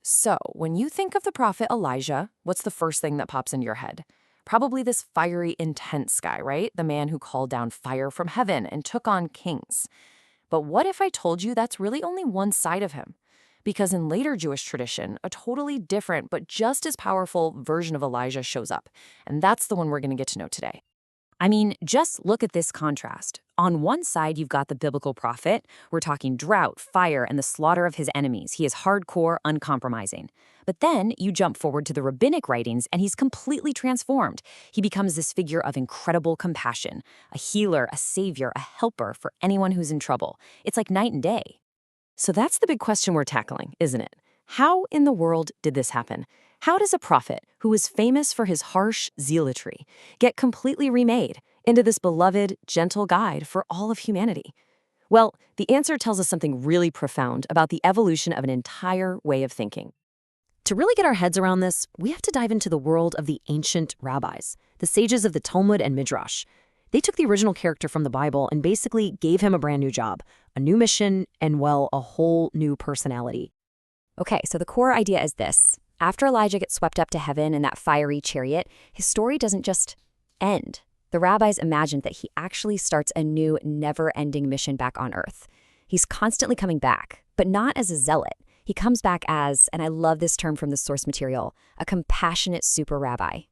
So, when you think of the prophet Elijah, what's the first thing that pops into your head? Probably this fiery, intense guy, right? The man who called down fire from heaven and took on kings. But what if I told you that's really only one side of him? Because in later Jewish tradition, a totally different but just as powerful version of Elijah shows up. And that's the one we're going to get to know today. I mean, just look at this contrast. On one side, you've got the biblical prophet. We're talking drought, fire, and the slaughter of his enemies. He is hardcore, uncompromising. But then you jump forward to the rabbinic writings, and he's completely transformed. He becomes this figure of incredible compassion, a healer, a savior, a helper for anyone who's in trouble. It's like night and day. So that's the big question we're tackling, isn't it? How in the world did this happen? How does a prophet who was famous for his harsh zealotry get completely remade into this beloved, gentle guide for all of humanity? Well, the answer tells us something really profound about the evolution of an entire way of thinking. To really get our heads around this, we have to dive into the world of the ancient rabbis, the sages of the Talmud and Midrash. They took the original character from the Bible and basically gave him a brand new job, a new mission, and, well, a whole new personality. Okay, so the core idea is this. After Elijah gets swept up to heaven in that fiery chariot, his story doesn't just end. The rabbis imagined that he actually starts a new, never-ending mission back on earth. He's constantly coming back, but not as a zealot. He comes back as, and I love this term from the source material, a compassionate super rabbi.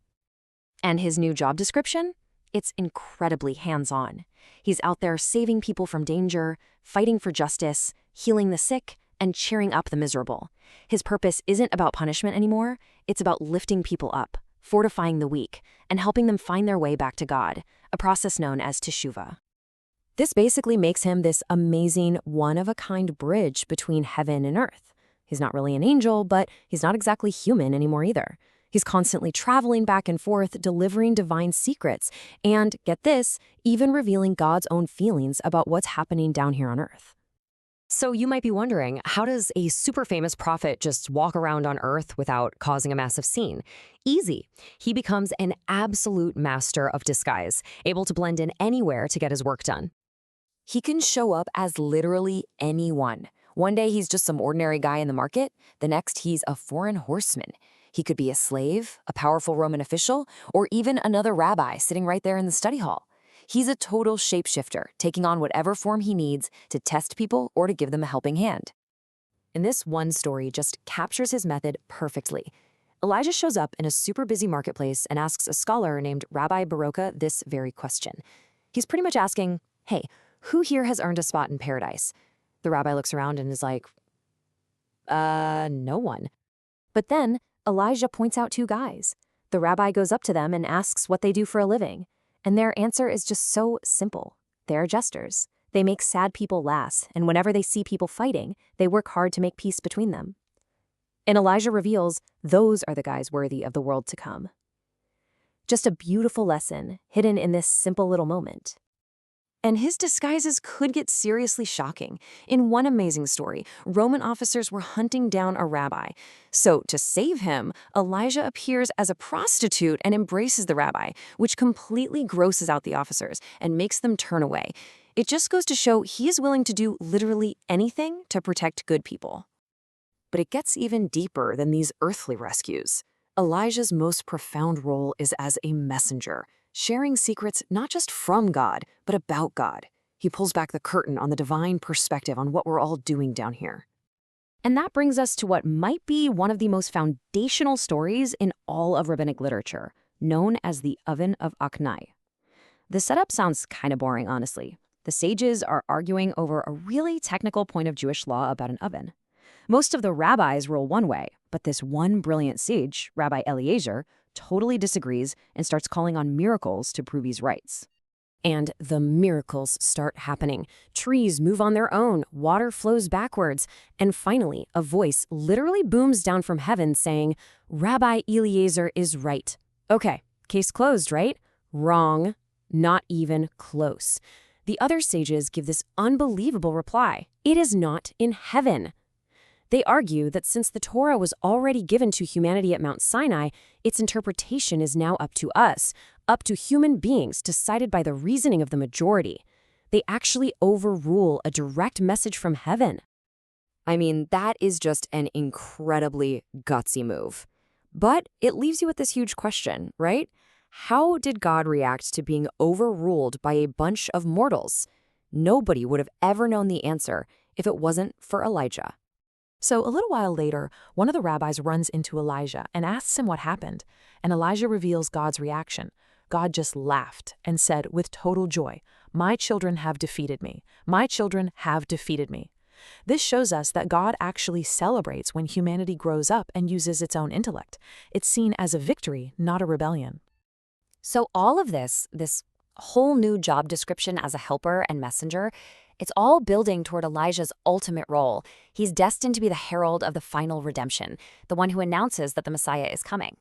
And his new job description? It's incredibly hands-on. He's out there saving people from danger, fighting for justice, healing the sick, and cheering up the miserable. His purpose isn't about punishment anymore. It's about lifting people up, fortifying the weak, and helping them find their way back to God, a process known as teshuvah. This basically makes him this amazing, one-of-a-kind bridge between heaven and earth. He's not really an angel, but he's not exactly human anymore either. He's constantly traveling back and forth, delivering divine secrets, and, get this, even revealing God's own feelings about what's happening down here on earth. So you might be wondering, how does a super famous prophet just walk around on earth without causing a massive scene? Easy. He becomes an absolute master of disguise, able to blend in anywhere to get his work done. He can show up as literally anyone. One day he's just some ordinary guy in the market. The next he's a foreign horseman. He could be a slave, a powerful Roman official, or even another rabbi sitting right there in the study hall. He's a total shapeshifter, taking on whatever form he needs to test people or to give them a helping hand. And this one story just captures his method perfectly. Elijah shows up in a super busy marketplace and asks a scholar named Rabbi Baroka this very question. He's pretty much asking, hey, who here has earned a spot in paradise? The rabbi looks around and is like, no one. But then Elijah points out two guys. The rabbi goes up to them and asks what they do for a living. And their answer is just so simple. They're jesters. They make sad people laugh, and whenever they see people fighting, they work hard to make peace between them. And Elijah reveals those are the guys worthy of the world to come. Just a beautiful lesson hidden in this simple little moment. And his disguises could get seriously shocking. In one amazing story, Roman officers were hunting down a rabbi. So to save him, Elijah appears as a prostitute and embraces the rabbi, which completely grosses out the officers and makes them turn away. It just goes to show he is willing to do literally anything to protect good people. But it gets even deeper than these earthly rescues. Elijah's most profound role is as a messenger, sharing secrets not just from God, but about God. He pulls back the curtain on the divine perspective on what we're all doing down here. And that brings us to what might be one of the most foundational stories in all of rabbinic literature, known as the Oven of Aknai. The setup sounds kind of boring, honestly. The sages are arguing over a really technical point of Jewish law about an oven. Most of the rabbis rule one way, but this one brilliant sage, Rabbi Eliezer, totally disagrees and starts calling on miracles to prove he's right. And the miracles start happening. Trees move on their own, water flows backwards, and finally, a voice literally booms down from heaven saying, Rabbi Eliezer is right. Okay, case closed, right? Wrong. Not even close. The other sages give this unbelievable reply. It is not in heaven. They argue that since the Torah was already given to humanity at Mount Sinai, its interpretation is now up to us, up to human beings decided by the reasoning of the majority. They actually overrule a direct message from heaven. I mean, that is just an incredibly gutsy move. But it leaves you with this huge question, right? How did God react to being overruled by a bunch of mortals? Nobody would have ever known the answer if it wasn't for Elijah. So a little while later, one of the rabbis runs into Elijah and asks him what happened, and Elijah reveals God's reaction. God just laughed and said with total joy, "My children have defeated me. My children have defeated me." This shows us that God actually celebrates when humanity grows up and uses its own intellect. It's seen as a victory, not a rebellion. So all of this whole new job description as a helper and messenger, it's all building toward Elijah's ultimate role. He's destined to be the herald of the final redemption, the one who announces that the Messiah is coming.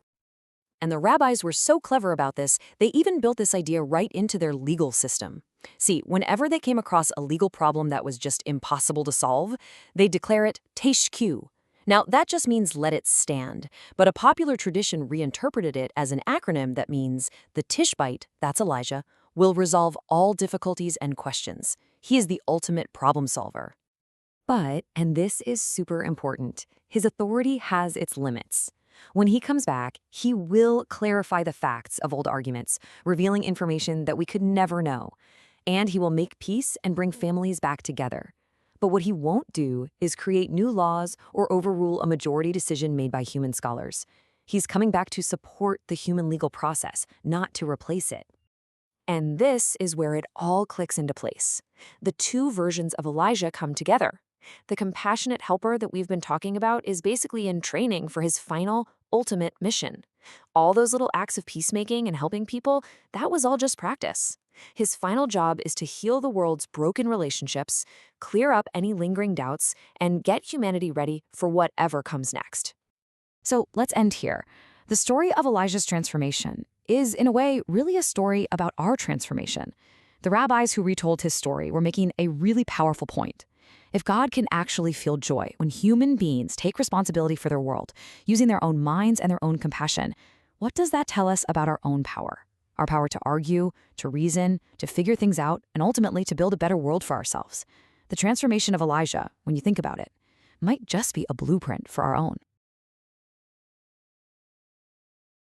And the rabbis were so clever about this, they even built this idea right into their legal system. See, whenever they came across a legal problem that was just impossible to solve, they'd declare it teshku. Now, that just means let it stand, but a popular tradition reinterpreted it as an acronym that means the Tishbite, that's Elijah, will resolve all difficulties and questions. He is the ultimate problem solver. But, and this is super important, his authority has its limits. When he comes back, he will clarify the facts of old arguments, revealing information that we could never know. And he will make peace and bring families back together. But what he won't do is create new laws or overrule a majority decision made by human scholars. He's coming back to support the human legal process, not to replace it. And this is where it all clicks into place. The two versions of Elijah come together. The compassionate helper that we've been talking about is basically in training for his final, ultimate mission. All those little acts of peacemaking and helping people, that was all just practice. His final job is to heal the world's broken relationships, clear up any lingering doubts, and get humanity ready for whatever comes next. So let's end here. The story of Elijah's transformation is, in a way, really a story about our transformation. The rabbis who retold his story were making a really powerful point. If God can actually feel joy when human beings take responsibility for their world, using their own minds and their own compassion, what does that tell us about our own power? Our power to argue, to reason, to figure things out, and ultimately to build a better world for ourselves. The transformation of Elijah, when you think about it, might just be a blueprint for our own.